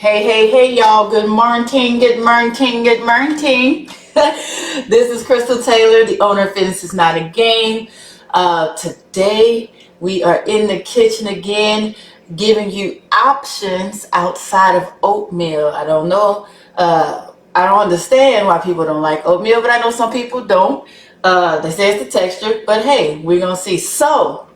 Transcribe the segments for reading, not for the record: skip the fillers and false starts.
Hey, y'all. Good morning, good morning, good morning. This is Crystal Taylor, the owner of Fitness is Not a Game. Today, we are in the kitchen again, giving you options outside of oatmeal. I don't know. I don't understand why people don't like oatmeal, but I know some people don't. They say it's the texture, but hey, we're going to see. So,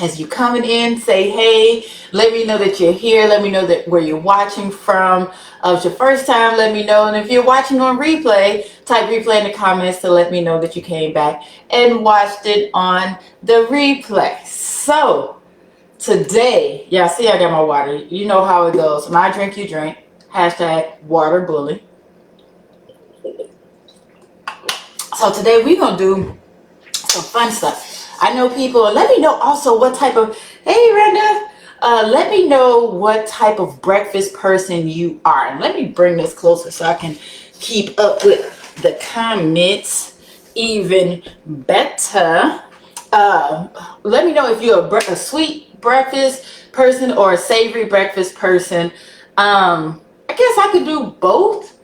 as you coming in, say hey, let me know that you're here, let me know that where you're watching from. If it's your first time, let me know, and if you're watching on replay, type replay in the comments to let me know that you came back and watched it on the replay. So today, yeah, see, I got my water. You know how it goes. When I drink, you drink. Hashtag water bully. So today we're gonna do some fun stuff. I know people, let me know also what type of, hey Renda, let me know what type of breakfast person you are. And let me bring this closer so I can keep up with the comments even better. Let me know if you're a sweet breakfast person or a savory breakfast person. I guess I could do both.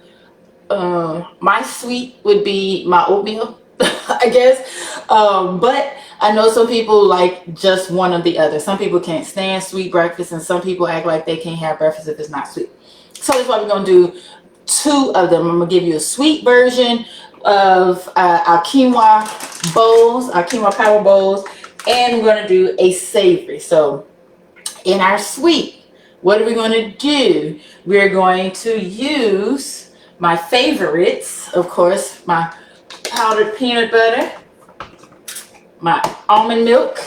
My sweet would be my oatmeal, I guess. But I know some people like just one or the other. Some people can't stand sweet breakfast, and some people act like they can't have breakfast if it's not sweet. So that's why we're going to do two of them. I'm going to give you a sweet version of our quinoa bowls, our quinoa power bowls, and we're going to do a savory. So in our sweet, what are we going to do? We're going to use my favorites, of course, my powdered peanut butter, my almond milk,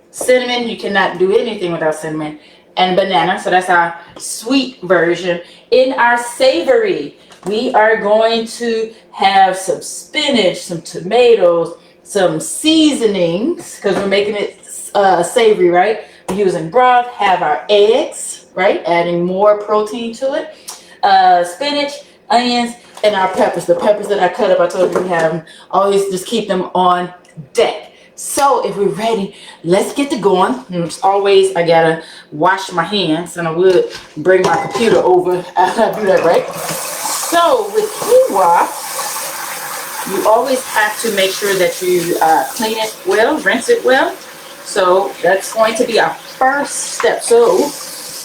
cinnamon. You cannot do anything without cinnamon, and banana. So that's our sweet version. In our savory, we are going to have some spinach, some tomatoes, some seasonings, because we're making it savory, right? We're using broth, have our eggs, right? Adding more protein to it. Spinach, onions, and our peppers. The peppers that I cut up, I told you we have them. Always just keep them on deck. So if we're ready, let's get to going. As always, I gotta wash my hands, and I would bring my computer over after I do that, right? So with quinoa, you always have to make sure that you clean it well, rinse it well. So that's going to be our first step. So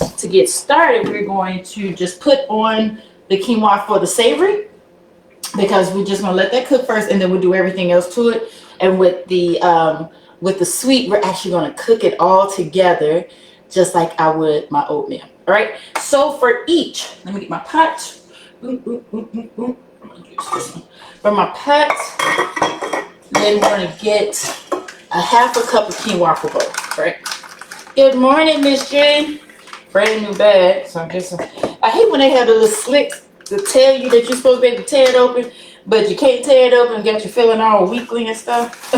to get started, we're going to just put on the quinoa for the savory, because we're just gonna let that cook first, and then we'll do everything else to it. And with the sweet, we're actually gonna cook it all together, just like I would my oatmeal. All right. So for each, let me get my pot. From my pot, then we're gonna get a half a cup of quinoa per bowl. Right. Good morning, Miss Jane. Brand new bag. So I hate when they have the little slick to tell you that you're supposed to be able to tear it open, but you can't tear it open and get you feeling all weakly and stuff.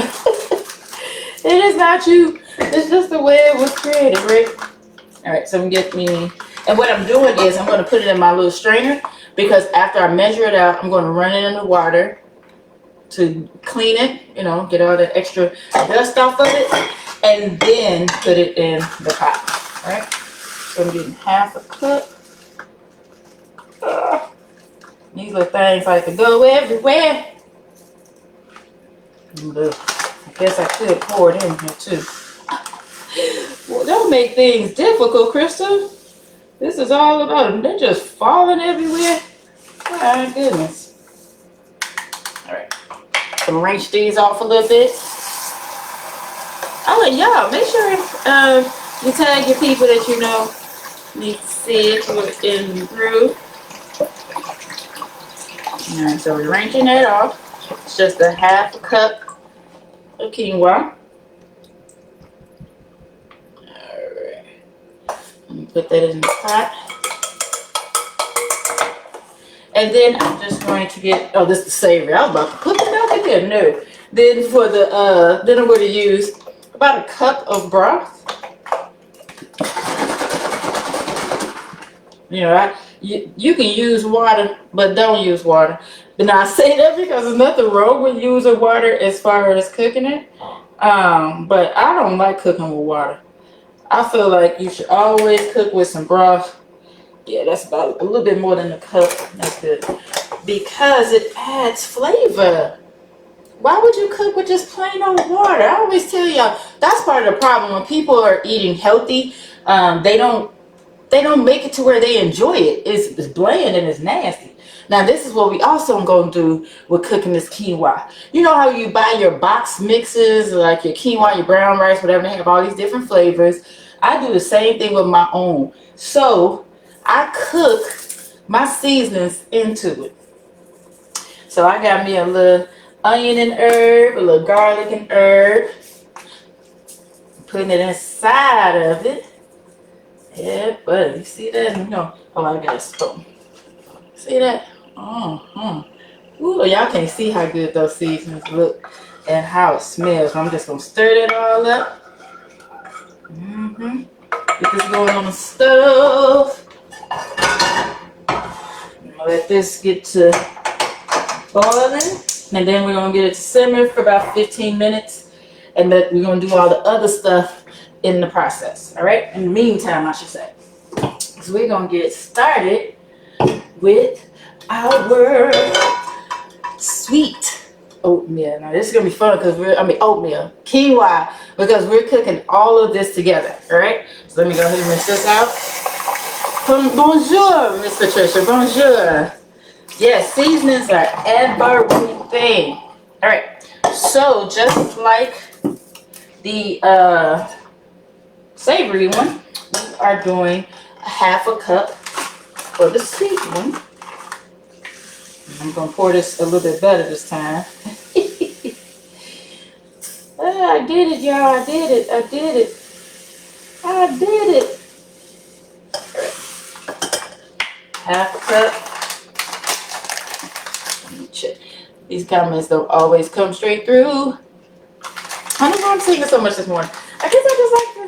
It is not you. It's just the way it was created, right? All right, so I'm get me, and what I'm doing is I'm going to put it in my little strainer, because after I measure it out, I'm going to run it in the water to clean it, you know, get all the extra dust off of it, and then put it in the pot. All right, so I'm getting half a cup. These little things like to go everywhere. I guess I could pour it in here too. Well, don't make things difficult, Crystal. This is all about them. They're just falling everywhere. My goodness. All right. I'm gonna rinse these off a little bit. Oh, and y'all, make sure you tag your people that you know need to see it in the groove. Alright, so we're rinsing that off. It's just a half a cup of quinoa. Alright. Let me put that in the pot. And then I'm just going to get, oh, this is the savory. I was about to put the milk in there. No. Then for the, then I'm going to use about a cup of broth. You know, you can use water, but don't use water. And I say that because there's nothing wrong with using water as far as cooking it. But I don't like cooking with water. I feel like you should always cook with some broth Yeah, that's about a little bit more than a cup. That's good. Because it adds flavor. Why would you cook with just plain old water? I always tell y'all that's part of the problem when people are eating healthy. They don't make it to where they enjoy it. It's bland and it's nasty. Now this is what we also gonna do with cooking this quinoa. You know how you buy your box mixes, like your quinoa, your brown rice, whatever, they have all these different flavors. I do the same thing with my own. So I cook my seasonings into it. So I got me a little onion and herb, a little garlic and herb. Putting it inside of it. Yeah, buddy. You see that? You know, oh, I got a spoon. See that? Ooh, y'all can't see how good those seasonings look and how it smells. I'm just gonna stir it all up. Get this going on the stove. Let this get to boiling, and then we're gonna get it to simmer for about 15 minutes, and then we're gonna do all the other stuff in the process. All right. In the meantime, I should say. So we're gonna get started with our sweet oatmeal. Now this is gonna be fun because oatmeal, quinoa, because we're cooking all of this together. All right. So let me go ahead and rinse this out. Bonjour, Miss Patricia. Bonjour. Yes, seasonings are everything. All right. So just like the savory one, we are doing a half a cup for the sweet one. I'm gonna pour this a little bit better this time. I did it, y'all. I did it. I did it. I did it. Half a cup. Let me check. These comments don't always come straight through. I don't know why I'm singing so much this morning. I guess I just like to,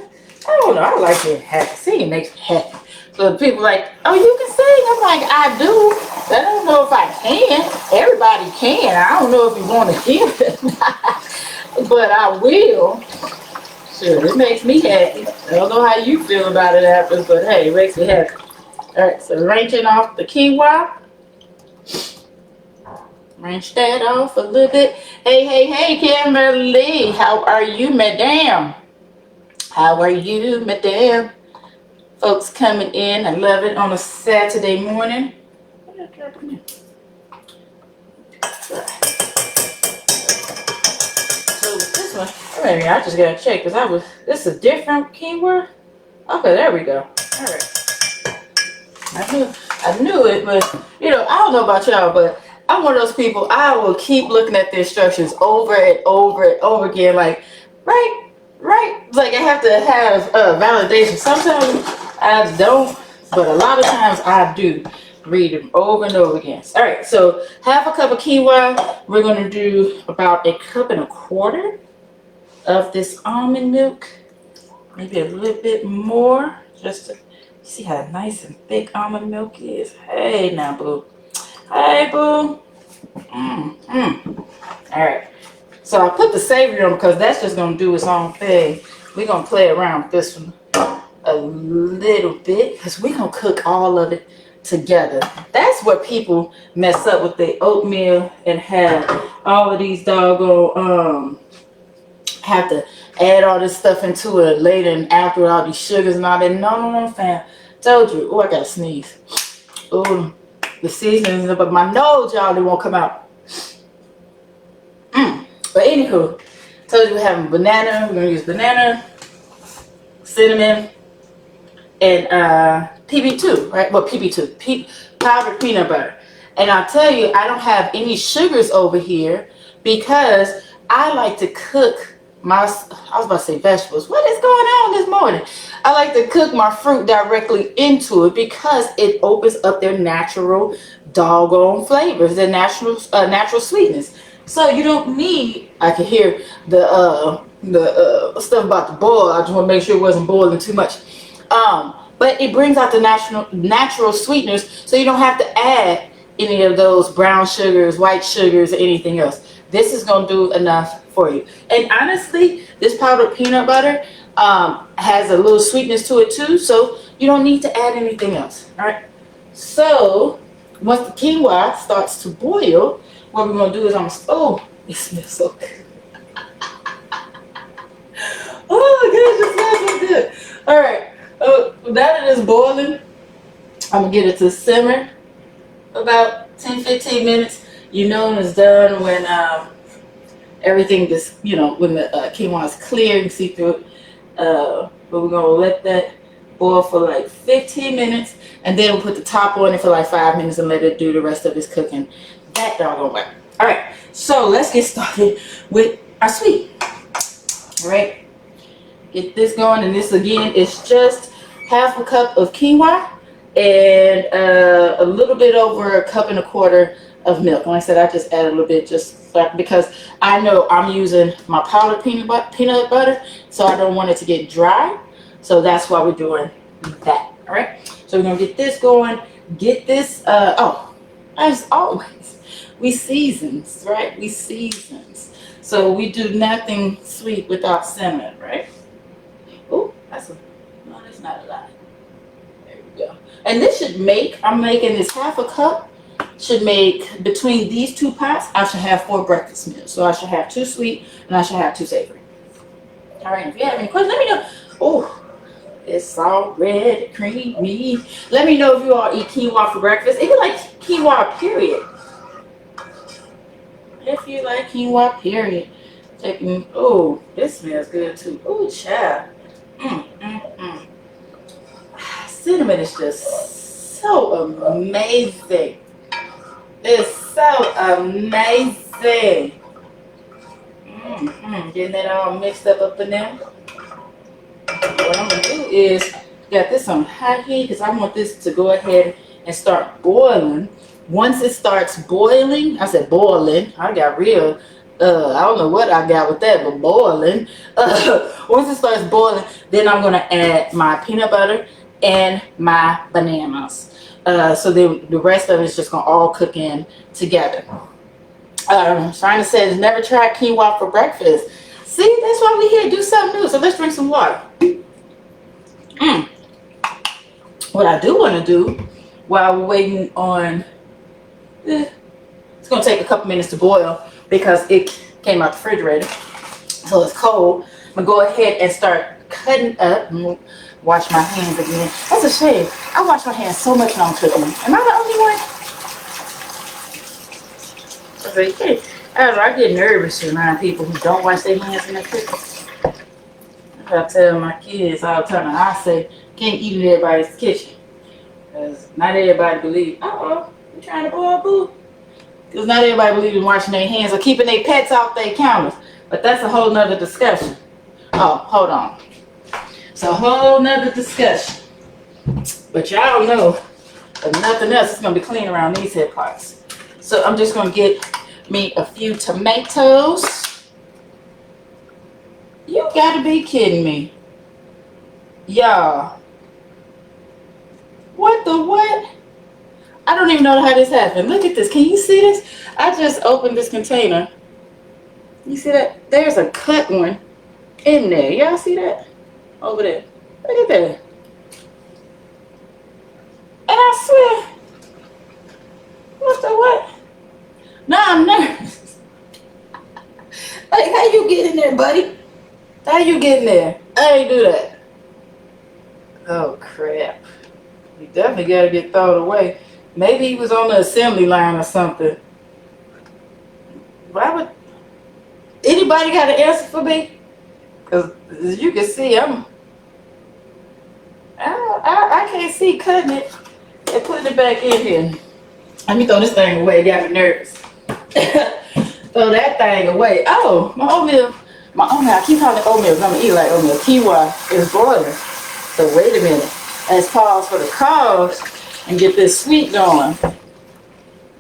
I don't know, I like being happy. Singing makes me happy. So people like, oh, you can sing? I'm like, I do. I don't know if I can. Everybody can. I don't know if you want to hear it. But I will. Sure, it makes me happy. I don't know how you feel about it after, but hey, it makes me happy. Alright, so rinsing off the quinoa. Rinse that off a little bit. Hey, Kimberly. How are you, madam? How are you, madam? Folks coming in. I love it on a Saturday morning. So this one, maybe I just gotta check because this is a different quinoa. Okay, there we go. Alright. I knew it, but you know, I don't know about y'all, but I'm one of those people, I will keep looking at the instructions over and over and over again, like, right. Like I have to have validation. Sometimes I don't, but a lot of times I do read them over and over again. All right, so half a cup of quinoa. We're going to do about 1.25 cups of this almond milk. Maybe a little bit more, just to see how nice and thick almond milk is. Hey now, boo. Hey, boo. All right. So I put the savory on because that's just going to do its own thing. We're going to play around with this one a little bit because we're going to cook all of it together. That's where people mess up with the oatmeal and have all of these doggone, have to add all this stuff into it later and after all these sugars and all that. No, fam. Told you. Oh, I got to sneeze. Oh, the seasonings, but my nose, y'all, they won't come out. But anywho, told you we're having banana. We're gonna use banana, cinnamon, and PB2, right? Well, PB2, powdered peanut butter. And I'll tell you, I don't have any sugars over here because I like to cook my, I was about to say vegetables. What is going on this morning? I like to cook my fruit directly into it because it opens up their natural doggone flavors, their natural sweetness. So you don't need, I can hear the stuff about the boil. I just want to make sure it wasn't boiling too much. But it brings out the natural sweeteners, so you don't have to add any of those brown sugars, white sugars, or anything else. This is going to do enough for you. And honestly, this powdered peanut butter has a little sweetness to it too. So You don't need to add anything else. All right. So once the quinoa starts to boil, what we're gonna do is oh, it smells so good. Oh my gosh, it smells so good. All right. Now that it is boiling, I'm gonna get it to simmer about 10-15 minutes. You know when it's done when everything just, when the quinoa is clear, you can see through it. But we're gonna let that boil for like 15 minutes, and then we'll put the top on it for like 5 minutes and let it do the rest of its cooking. That doggone way. All right, so let's get started with our sweet. All right, get this going, and this again is just half a cup of quinoa and a little bit over 1.25 cups of milk. Like I said, I just add a little bit just because I know I'm using my powdered peanut butter, so I don't want it to get dry. So that's why we're doing that. All right. So we're gonna get this going. Get this. As always, we seasons, right? We seasons. So we do nothing sweet without cinnamon, right? Oh, that's not a lot. There we go. And this should make. I'm making this half a cup. Should make between these two pots. I should have 4 breakfast meals. So I should have 2 sweet and I should have 2 savory. All right. If you have any questions, let me know. Oh. It's already creamy. Let me know if you all eat quinoa for breakfast. If you like quinoa, period. If you like quinoa, period. Oh, this smells good too. Oh, child. Cinnamon is just so amazing. It's so amazing. Getting that all mixed up in there. What I'm going to do is got this on high heat because I want this to go ahead and start boiling. Once it starts boiling, I said boiling. I got real, I don't know what I got with that, but boiling. Once it starts boiling, then I'm going to add my peanut butter and my bananas. So then the rest of it is just going to all cook in together. Trying to say, never tried quinoa for breakfast. See, that's why we're here. Do something new. So let's drink some water. What I do want to do while we're waiting on, it's going to take a couple minutes to boil because it came out the refrigerator. So it's cold. I'm going to go ahead and start cutting up. Wash my hands again. That's a shame. I wash my hands so much when I'm cooking. Am I the only one? I get nervous around people who don't wash their hands when they're cooking. I tell my kids all the time, I say, can't eat in everybody's kitchen. Because not everybody believes, you trying to boil boo? Because not everybody believes in washing their hands or keeping their pets off their counters. But that's a whole nother discussion. Oh, hold on. It's a whole nother discussion. But y'all know, if nothing else, it's going to be clean around these head parts. So I'm just going to get me a few tomatoes. You gotta be kidding me. Y'all. What the what? I don't even know how this happened. Look at this. Can you see this? I just opened this container. You see that? There's a cut one in there. Y'all see that? Over there. Look at that. And I swear. What the what? Now I'm nervous. Like, how you get in there, buddy? How you get in there? I ain't do that. Oh, crap. You definitely got to get thrown away. Maybe he was on the assembly line or something. Why would... Anybody got an answer for me? Because as you can see, I can't see cutting it and putting it back in here. Let me throw this thing away. It got me nervous. Throw that thing away. Oh, my oatmeal. I keep calling it oatmeal because I'm going to eat like oatmeal. Quinoa is boiling. So wait a minute. Let's pause for the cause and get this sweet going.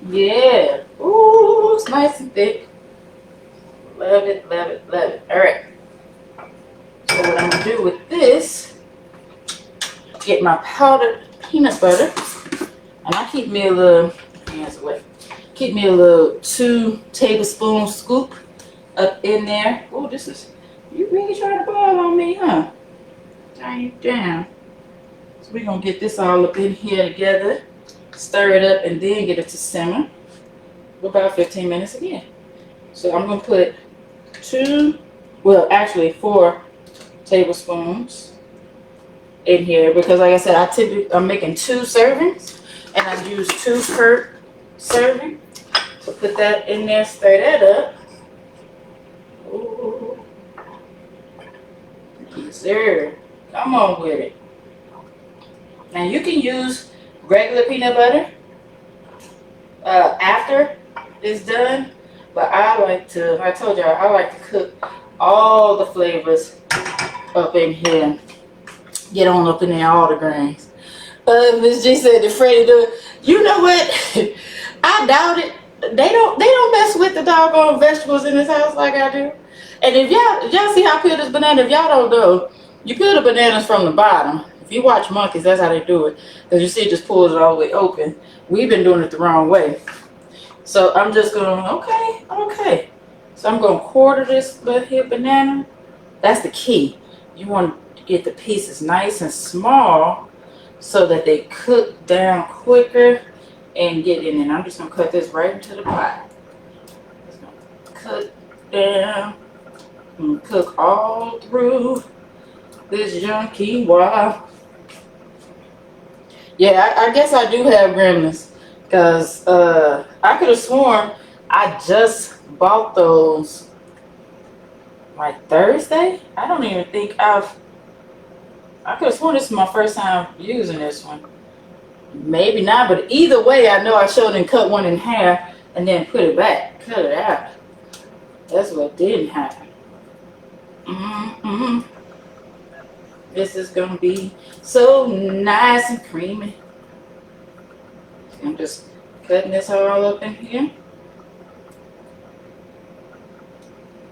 Yeah. Ooh, it's nice and thick. Love it, love it, love it. All right. So what I'm going to do with this, get my powdered peanut butter. And I keep me a little, hands away. Keep me a little 2 tablespoon scoop up in there. Oh, this is, you really trying to boil on me, huh? Turn you down. So we're gonna get this all up in here together, stir it up, and then get it to simmer for about 15 minutes again. So I'm gonna put actually 4 tablespoons in here because, like I said, I'm making 2 servings, and I use 2 per serving. So put that in there, stir that up. Ooh. Yes, sir. Come on with it. Now you can use regular peanut butter after it's done, but I told y'all, I like to cook all the flavors up in here. Get on up in there, all the grains. Miss G said to Freddie, you know what? I doubt it. They don't mess with the doggone vegetables in this house like I do. And if y'all see how I peel this banana, if y'all don't know, you peel the bananas from the bottom. If you watch monkeys, that's how they do it. Because you see it just pulls it all the way open. We've been doing it the wrong way. So I'm just going, okay. So I'm going to quarter this little here banana. That's the key. You want to get the pieces nice and small so that they cook down quicker and get in. And I'm just going to cut this right into the pot. Just going to cook down and cook all through this young quinoa. Yeah, I guess I do have gremlins because I could have sworn I just bought those like Thursday. I don't even think I could have sworn this is my first time using this one. Maybe not, but either way, I know I showed and cut one in half and then put it back, cut it out. That's what didn't happen. This is gonna be so nice and creamy. I'm just cutting this all up in here.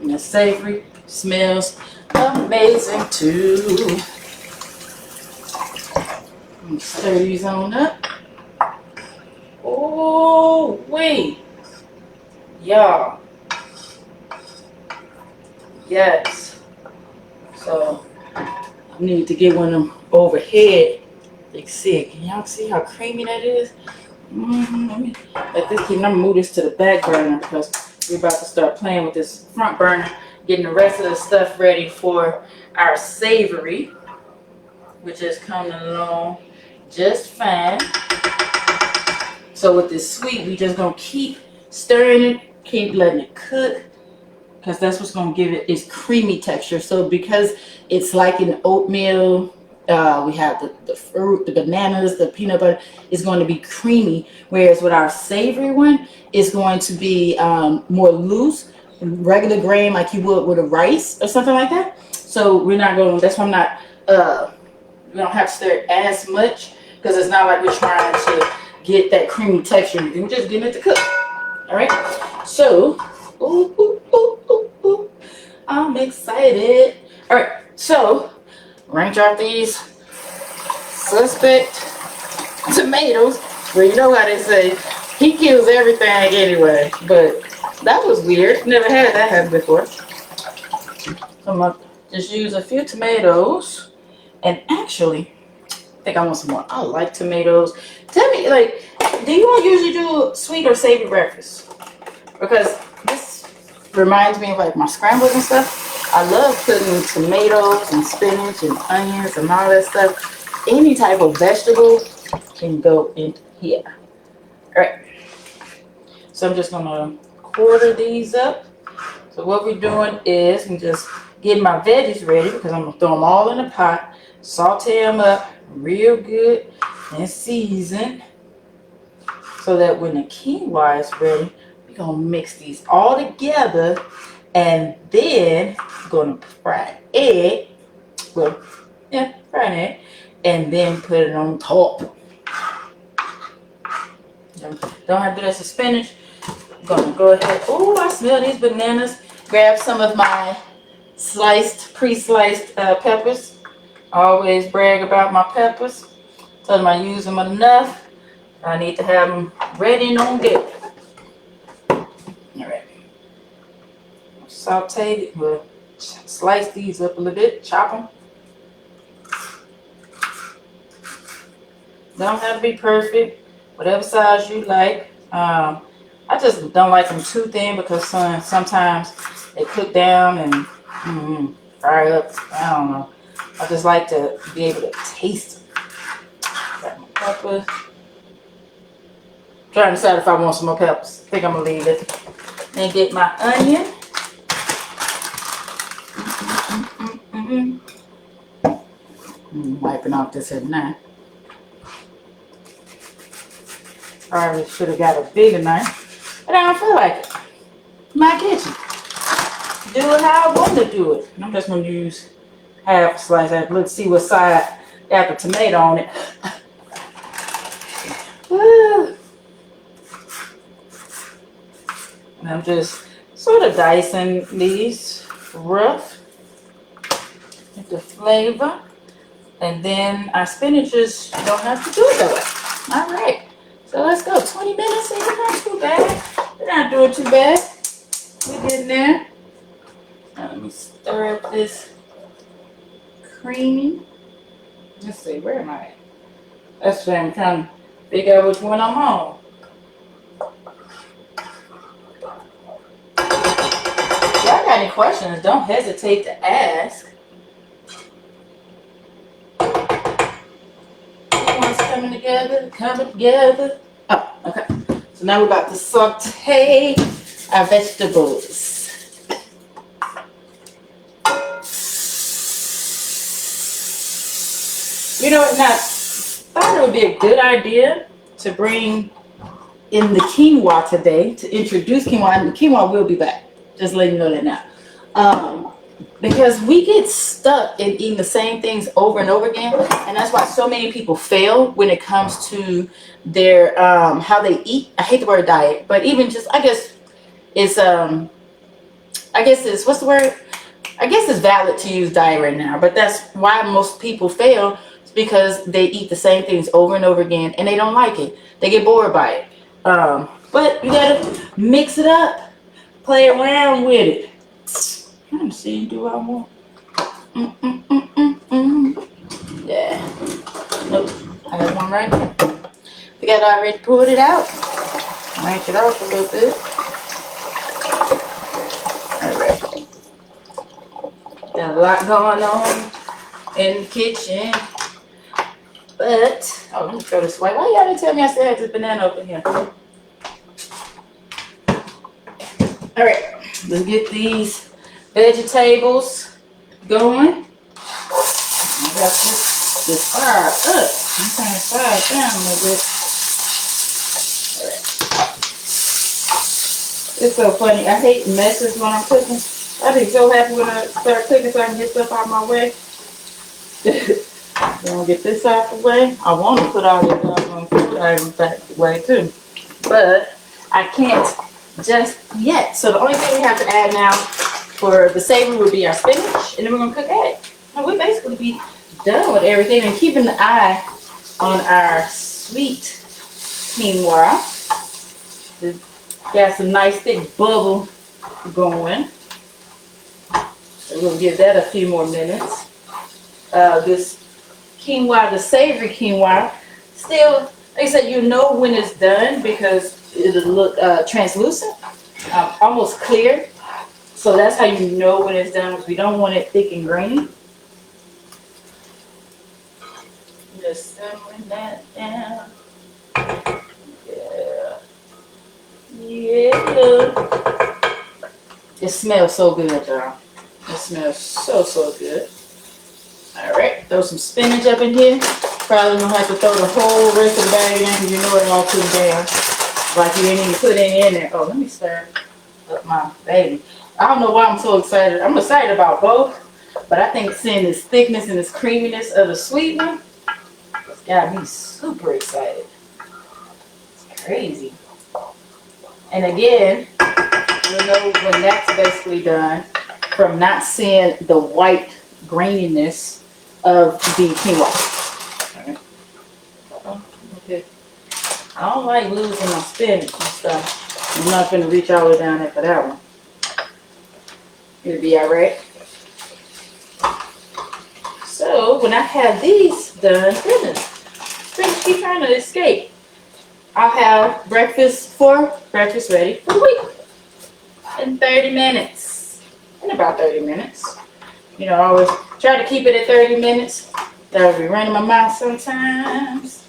And the savory smells amazing too. Stir these on up. Oh wait, y'all. Yes. So I need to get one of them overhead. You can see it. Can y'all see how creamy that is? Let me let this keep. I'm gonna move this to the back burner because we're about to start playing with this front burner, getting the rest of the stuff ready for our savory, which is coming along just fine. So with this sweet, we just gonna keep stirring it, keep letting it cook, because that's what's gonna give it its creamy texture. So because it's like an oatmeal, we have the fruit, the bananas, the peanut butter is going to be creamy, whereas with our savory one, it's going to be more loose, regular grain like you would with a rice or something like that. So we're not going, that's why I'm not, we don't have to stir it as much because it's not like we're trying to get that creamy texture. We're just getting it to cook. All right. So, I'm excited. All right. So, range out these suspect tomatoes. Well, you know how they say he kills everything anyway, but that was weird. Never had that happen before. So I'm gonna just use a few tomatoes, and actually, I think I want some more. I like tomatoes. Tell me, like, do you all usually do sweet or savory breakfast? Because this reminds me of like my scrambles and stuff. I love putting tomatoes and spinach and onions and all that stuff. Any type of vegetable can go in here. All right. So I'm just gonna quarter these up. So what we're doing is I'm just getting my veggies ready because I'm gonna throw them all in the pot, saute them up real good and season, so that when the quinoa is ready, we're gonna mix these all together, and then we're gonna fry an egg. Well, yeah, fry an egg, and then put it on top. Don't have to do this with spinach. I'm gonna go ahead. Oh, I smell these bananas. Grab some of my pre-sliced peppers. I always brag about my peppers. Tell them I use them enough. I need to have them ready and on deck. All right. Saute it. We'll slice these up a little bit. Chop them. Don't have to be perfect. Whatever size you like. I just don't like them too thin because sometimes they cook down and fry up. I don't know. I just like to be able to taste them. Got my pepper. Trying to decide if I want some more peppers. I think I'm gonna leave it. Then get my onion. I'm wiping off this at now. Probably should have got a bigger knife, but I don't feel like it. My kitchen. Do it how I want to do it. I'm just gonna use half a slice. Let's see what side got the tomato on it. And I'm just sort of dicing these rough with the flavor. And then our spinaches don't have to do it that way. All right. So let's go. 20 minutes. It's not too bad. We're not doing too bad. We're getting there. Now let me stir up this creamy. Let's see. Where am I at? That's what I'm trying to figure out which one I'm on. If y'all got any questions, don't hesitate to ask. Coming together. Oh, okay. So now we're about to saute our vegetables. You know what? Now, I thought it would be a good idea to bring in the quinoa today to introduce quinoa, and the quinoa will be back. Just letting you know that now. Because we get stuck in eating the same things over and over again, and that's why so many people fail when it comes to their how they eat. I hate the word diet, but even just I guess it's what's the word? I guess it's valid to use diet right now, but that's why most people fail. It's because they eat the same things over and over again, and they don't like it. They get bored by it. But you gotta mix it up, play around with it. I'm seeing, do I want? Yeah. Nope. I have one right here. We got already pulled it out. Ranch it off a little bit. Alright. Got a lot going on in the kitchen. But, oh, let me throw this away. Why y'all didn't tell me I still had this banana open here? Alright. Let's get these vegetables going. I got this fire up. I'm trying to fire it down a little bit. Alright. It's so funny. I hate messes when I'm cooking. I be so happy when I start cooking so I can get stuff out of my way. I'm gonna get this out the way. I want to put all the food items out the way too, but I can't just yet. So the only thing we have to add now for the savory will be our spinach, and then we're gonna cook egg. And we'll basically be done with everything and keeping the eye on our sweet quinoa. Got some nice thick bubble going. So we'll give that a few more minutes. This quinoa, the savory quinoa, still, like I said, you know when it's done because it'll look translucent, almost clear. So that's how you know when it's done, because we don't want it thick and grainy. Just simmering that down. Yeah. Yeah. It smells so good, y'all. It smells so, so good. Alright, throw some spinach up in here. Probably gonna have to throw the whole rest of the bag in because you know it all cooked down. Like you didn't even put any in there. Oh, let me stir up my baby. I don't know why I'm so excited. I'm excited about both, but I think seeing this thickness and this creaminess of the sweet one, it's got me super excited. It's crazy. And again, you'll know when that's basically done from not seeing the white graininess of the quinoa. Alright. Okay. I don't like losing my spinach and stuff. I'm not going to reach all the way down there for that one. It'll be alright. So when I have these done, goodness, spinach keep trying to escape. I'll have breakfast ready for the week in 30 minutes. In about 30 minutes. You know, I always try to keep it at 30 minutes. That'll be running my mouth sometimes.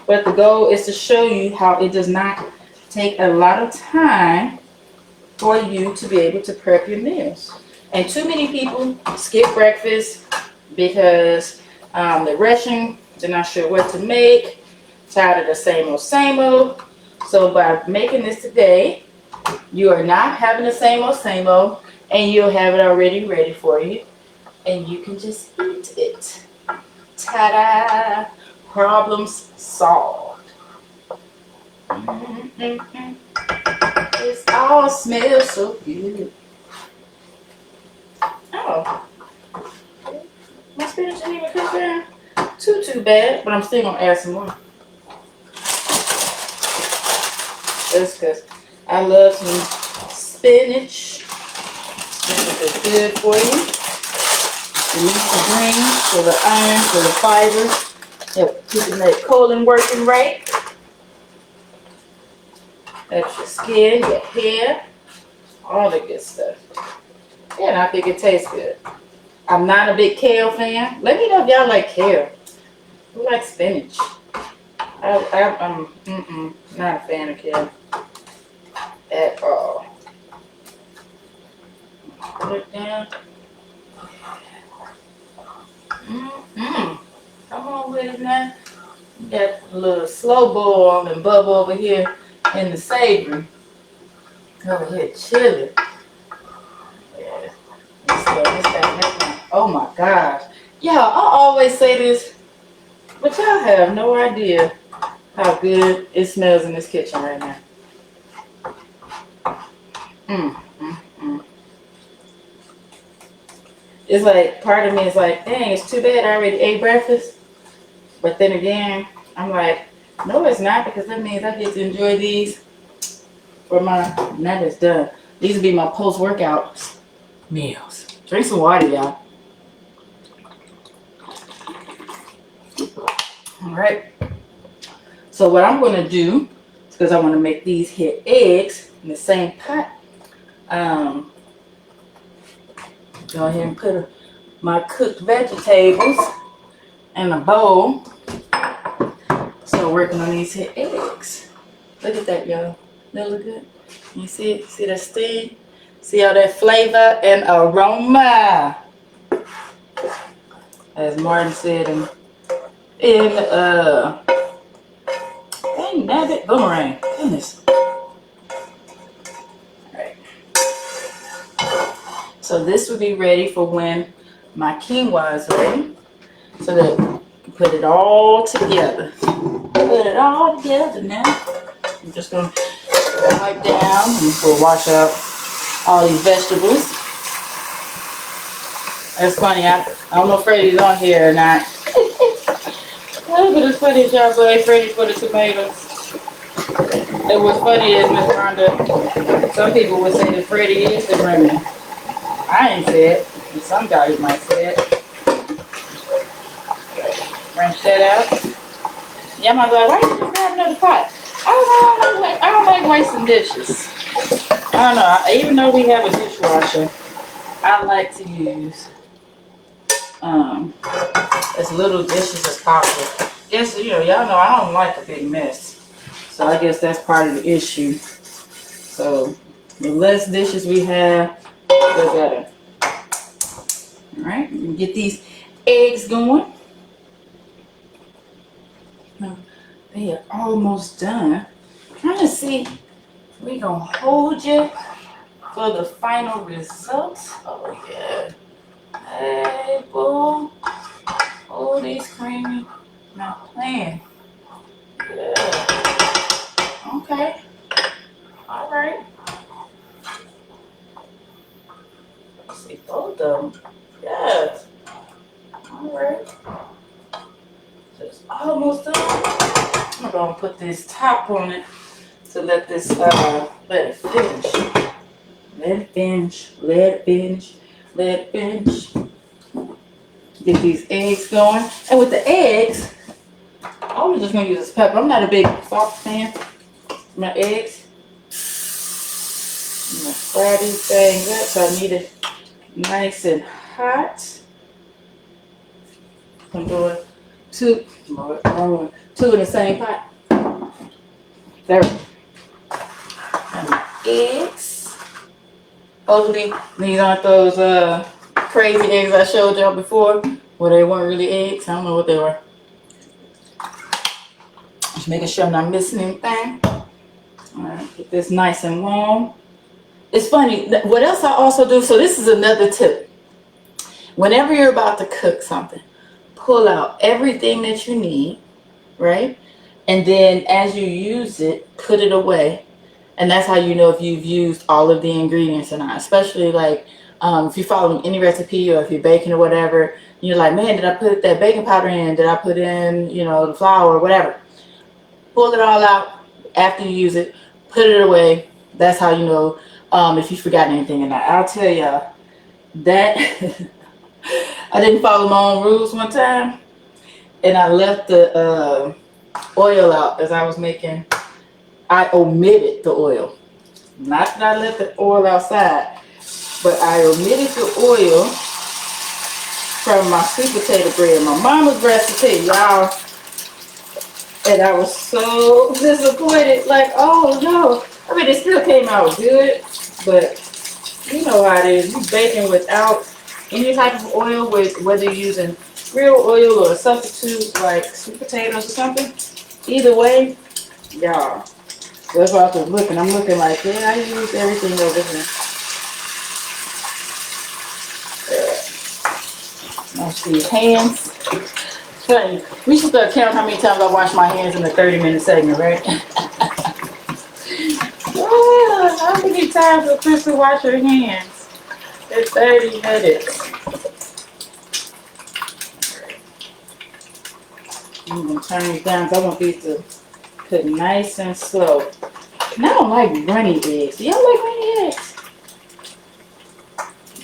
But the goal is to show you how it does not take a lot of time for you to be able to prep your meals. And too many people skip breakfast because they're rushing, they're not sure what to make, tired of the same old, same old. So by making this today, you are not having the same old, and you'll have it already ready for you. And you can just eat it. Ta-da! Problems solved. Mm-hmm. It all smells so good. Oh. My spinach didn't even cook down too bad, but I'm still gonna add some more. That's because I love some spinach. Spinach is good for you. It needs the greens, for the iron, for the fiber. Yep, keeping that colon working right. That's your skin, your hair, all the good stuff. Yeah, and I think it tastes good. I'm not a big kale fan. Let me know if y'all like kale. Who likes spinach? I'm not a fan of kale at all. Put it down. Come on with it now. Got a little slow boil and bubble over here in the savory. Over here chilling. Yeah. Oh my gosh. Y'all, I always say this, but y'all have no idea how good it smells in this kitchen right now. It's like, part of me is like, dang, it's too bad I already ate breakfast. But then again, I'm like, no, it's not, because that means I get to enjoy these for my, now it's done. These will be my post-workout meals. Drink some water, y'all. All right. So what I'm going to do, because I want to make these here eggs in the same pot, go ahead and put my cooked vegetables in a bowl. So working on these here eggs. Look at that, y'all. That look good. You see it? See that steam? See all that flavor and aroma? As Martin said in dang nabbit boomerang. Goodness. Alright. So this will be ready for when my quinoa is ready. So that you can put it all together. Put it all together now. I'm just gonna wipe down and we'll wash out all these vegetables. That's funny, I don't know if Freddie's on here or not. But it's funny that y'all say Freddie for the tomatoes. And what's funny is, Miss Rhonda, some people would say that Freddie is the remedy. I ain't say it, and some guys might say it. Rinse that out. Y'all might be like, why did you grab another pot? I don't like wasting dishes. I don't know. Even though we have a dishwasher, I like to use as little dishes as possible. Yes, you know, y'all know I don't like a big mess. So I guess that's part of the issue. So the less dishes we have, the better. All right, we can get these eggs going. Now, they are almost done. I'm trying to see. We're gonna hold you for the final results. Oh yeah. Hey, boo. Oh, these creamy. Not playing. Yeah. Okay. All right. Let's see both of them. Yes. All right. So it's almost done. I'm gonna put this top on it to let this let it finish. Let it finish. Let it finish. Let it finish. Get these eggs going. And with the eggs, I'm just gonna use this pepper. I'm not a big salt fan. My eggs. I'm gonna fry these things up, so I need it nice and hot. I'm doing two in the same pot. There we go. And eggs. Hopefully these aren't those crazy eggs I showed y'all before, where they weren't really eggs. I don't know what they were. Just making sure I'm not missing anything. Alright, get this nice and warm. It's funny, what else I also do, so this is another tip. Whenever you're about to cook something, pull out everything that you need, right? And then as you use it, put it away. And that's how you know if you've used all of the ingredients or not. Especially like if you're following any recipe or if you're baking or whatever, you're like, man, did I put that baking powder in? Did I put in, you know, the flour or whatever? Pull it all out after you use it, put it away. That's how you know if you forgot anything or not. I'll tell y'all that I didn't follow my own rules one time, and I left the oil out as I was making. I omitted the oil. Not that I left the oil outside, but I omitted the oil from my sweet potato bread. My mama's recipe, y'all. And I was so disappointed. Like, oh no. I mean, it still came out good, but you know how it is. You baking without any type of oil, with whether you're using real oil or a substitute like sweet potatoes or something. Either way, y'all. That's why I was looking. I'm looking like, yeah, I used everything over here. Wash these hands. Funny. We should start counting how many times I wash my hands in a 30-minute segment, right? Oh, how many times will Crystal wash her hands in 30 minutes? I'm going to turn these down because I want these to cook nice and slow. And I don't like runny eggs. Do y'all like runny eggs?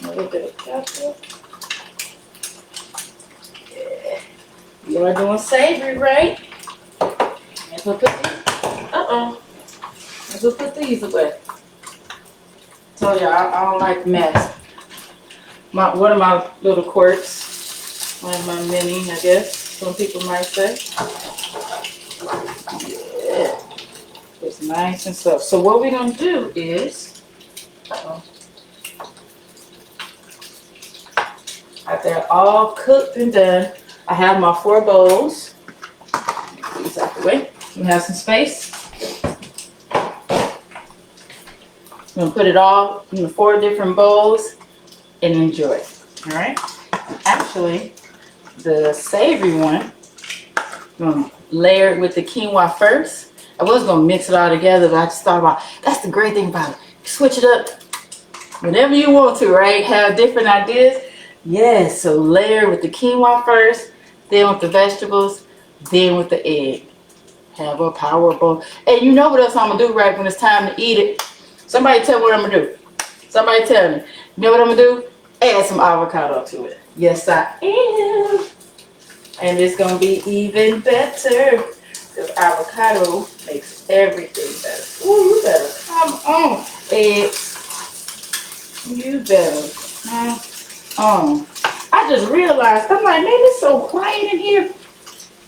A little bit of ketchup. Yeah. You are doing savory, right? Let's put these. Let's put these away. Told y'all I don't like mess. One of my little quirks, one of my mini, I guess some people might say. Yeah. It's nice and soft. So what we're gonna do is, after they're all cooked and done, I have my 4 bowls. Get these out the way. We have some space. I'm gonna put it all in the 4 different bowls and enjoy. All right. Actually, the savory one, I'm gonna layer it with the quinoa first. I was gonna mix it all together, but I just thought about, that's the great thing about it. Switch it up whenever you want to, right? Have different ideas. Yes, so layer with the quinoa first, then with the vegetables, then with the egg. Have a power bowl. And you know what else I'm gonna do right when it's time to eat it? Somebody tell me what I'm gonna do. Somebody tell me. You know what I'm gonna do? Add some avocado to it. Yes, I am. And it's gonna be even better. Because avocado makes everything better. Ooh, you better come on, eggs. You better come on. I just realized, I'm like, man, it's so quiet in here.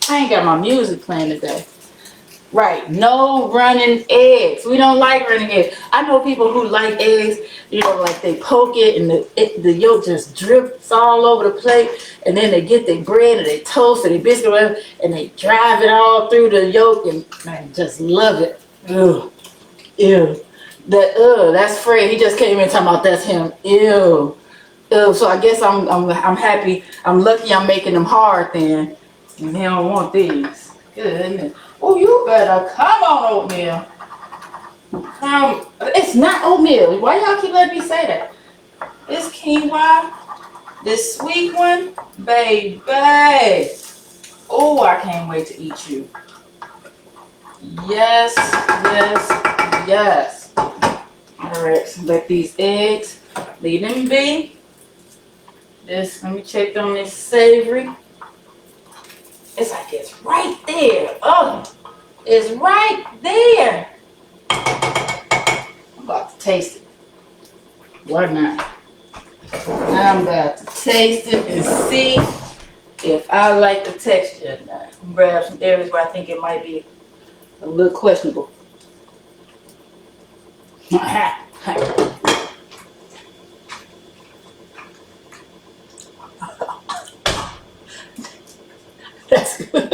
I ain't got my music playing today. Right, no running eggs. We don't like running eggs. I know people who like eggs, you know, like they poke it and the yolk just drips all over the plate, and then they get their bread and they toast and they biscuit whatever, and they drive it all through the yolk, and man, just love it. Ew, ew. That's Fred. He just came in talking about that's him. Ew, ew. So I guess I'm happy. I'm lucky I'm making them hard then, and he don't want these. Goodness. Oh, you better come on, Oatmeal. It's not oatmeal. Why y'all keep letting me say that? It's quinoa. This sweet one, baby. Oh, I can't wait to eat you. Yes, yes, yes. All right, so let these eggs, leave them be. This, let me check on this savory. It's like it's right there. Oh, it's right there. I'm about to taste it. Why not? I'm about to taste it and see if I like the texture or not. Grab some areas where I think it might be a little questionable. That's good.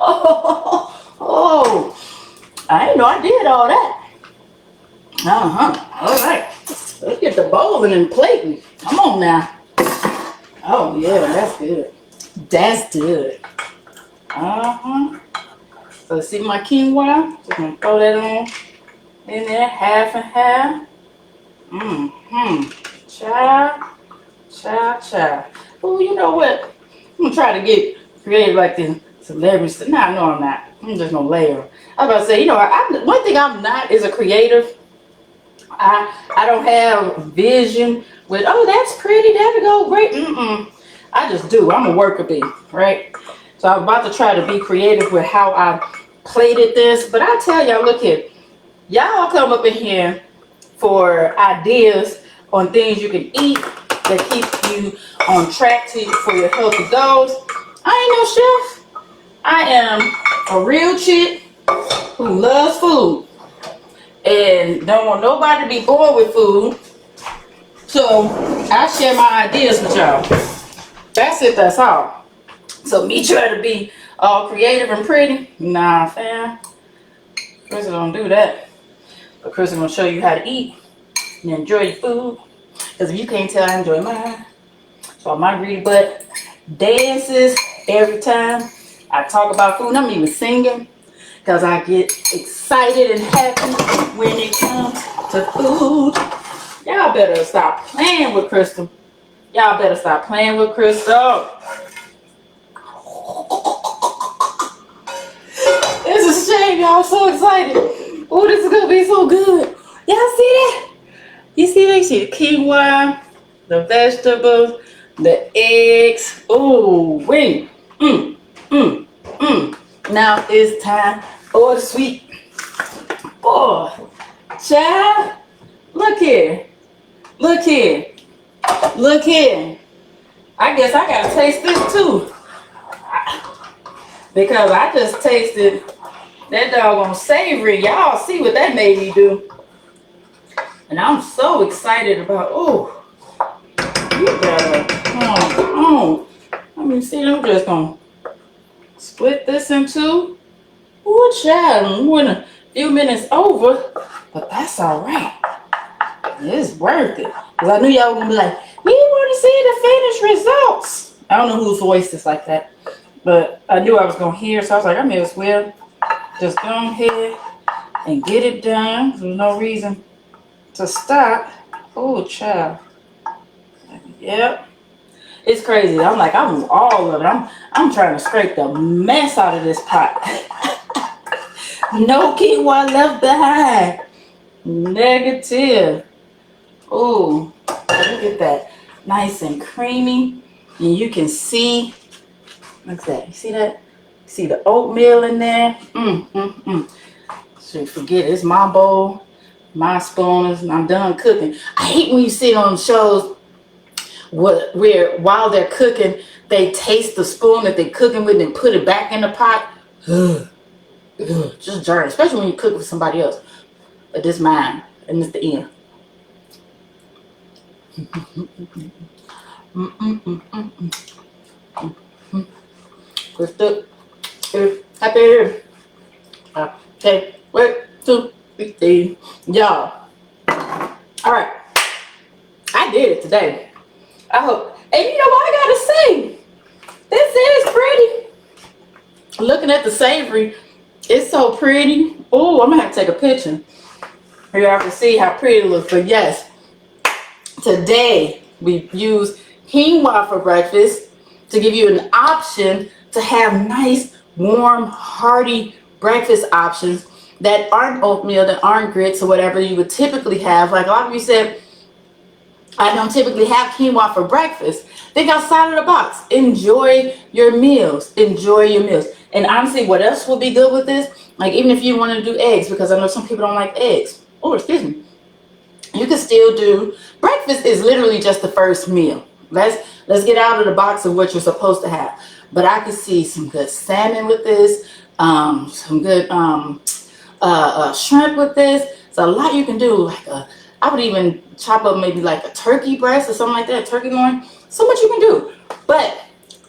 Oh, I didn't know I did all that. All right. Let's get the bowling and plating. Come on now. Oh, yeah, that's good. That's good. So see my quinoa? Just gonna throw that on in there, half and half. Child. Oh, you know what? I'm gonna try to get creative like the celebrities. Nah, no, I'm not. I'm just gonna layer. I was about to say, you know, one thing I'm not is a creative. I don't have vision with, oh, that's pretty, that'll go great. I just do. I'm a worker bee, right? So I'm about to try to be creative with how I plated this. But I tell y'all, look here, y'all come up in here for ideas on things you can eat that keep you on track for your healthy goals. I ain't no chef. I am a real chick who loves food and don't want nobody to be bored with food. So I share my ideas with y'all. That's it, that's all. So me trying to be all creative and pretty, nah, fam. Chris don't do that. But Chris is gonna show you how to eat and enjoy your food. Because if you can't tell, I enjoy mine. So my greedy butt dances every time I talk about food. I'm even singing because I get excited and happy when it comes to food. Y'all better stop playing with Crystal. Y'all better stop playing with Crystal. It's a shame, y'all. So excited. Oh, this is gonna be so good. Y'all see that? You see that shit? Quinoa, the vegetables, the eggs. Oh, wait. Now it's time for the sweet. Oh, child. Look here. Look here. Look here. I guess I gotta taste this too. Because I just tasted that doggone savory. Y'all see what that made me do. And I'm so excited about, oh, you better come on. Let me see, I'm just gonna split this in two. Oh, child, we're in a few minutes over, but that's all right. It's worth it. Because I knew y'all were gonna be like, we want to see the finished results. I don't know whose voice is like that, but I knew I was gonna hear, so I was like, I may as well just go ahead and get it done. There's no reason to stop. Oh, child. Yep. It's crazy. I'm like, I want all of it. I'm trying to scrape the mess out of this pot. No quinoa left behind. Negative. Oh, look at that. Nice and creamy. And you can see, look at that. You see that? See the oatmeal in there? So forget it. It's my bowl, my spoons, and I'm done cooking. I hate when you see on shows where while they're cooking, they taste the spoon that they're cooking with and put it back in the pot. Just dirty, especially when you cook with somebody else. But this mine, and it's the end. Crystal, happy. Okay, wait, 2, 3, y'all. All right, I did it today. I hope. And you know what I gotta say? This is pretty. Looking at the savory, it's so pretty. Oh, I'm gonna have to take a picture. You have to see how pretty it looks. But yes, today we use quinoa for breakfast to give you an option to have nice, warm, hearty breakfast options that aren't oatmeal, that aren't grits or whatever you would typically have. Like a lot of you said, I don't typically have quinoa for breakfast. Think outside of the box. Enjoy your meals. Enjoy your meals. And honestly, what else would be good with this? Like even if you want to do eggs, because I know some people don't like eggs. Oh, excuse me. You can still do breakfast is literally just the first meal. Let's get out of the box of what you're supposed to have. But I could see some good salmon with this, some good shrimp with this. So a lot you can do. I would even chop up maybe like a turkey breast or something like that, turkey loin. So much you can do. But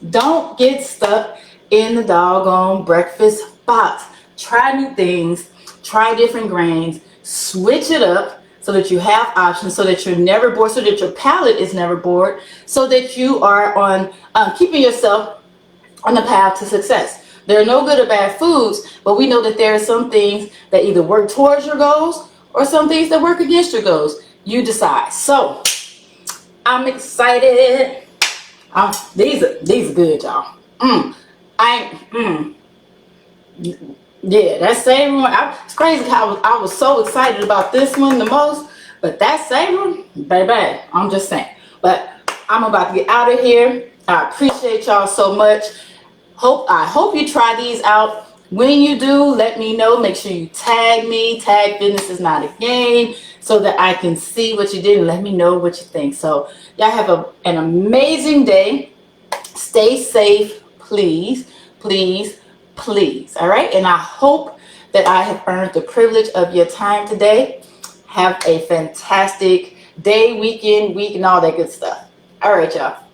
don't get stuck in the doggone breakfast box. Try new things. Try different grains. Switch it up so that you have options, so that you're never bored, so that your palate is never bored, so that you are on keeping yourself on the path to success. There are no good or bad foods, but we know that there are some things that either work towards your goals or some things that work against your goals. You decide. So I'm excited. These are good, y'all. Yeah, that same one. It's crazy how I was so excited about this one the most, but that same one, baby, I'm just saying. But I'm about to get out of here. I appreciate y'all so much. I hope you try these out. When you do, let me know. Make sure you tag me. Tag Fitness is Not a Game, so that I can see what you did and let me know what you think. So y'all have an amazing day. Stay safe, please, please, please. All right. And I hope that I have earned the privilege of your time today. Have a fantastic day, weekend, week, and all that good stuff. All right, y'all.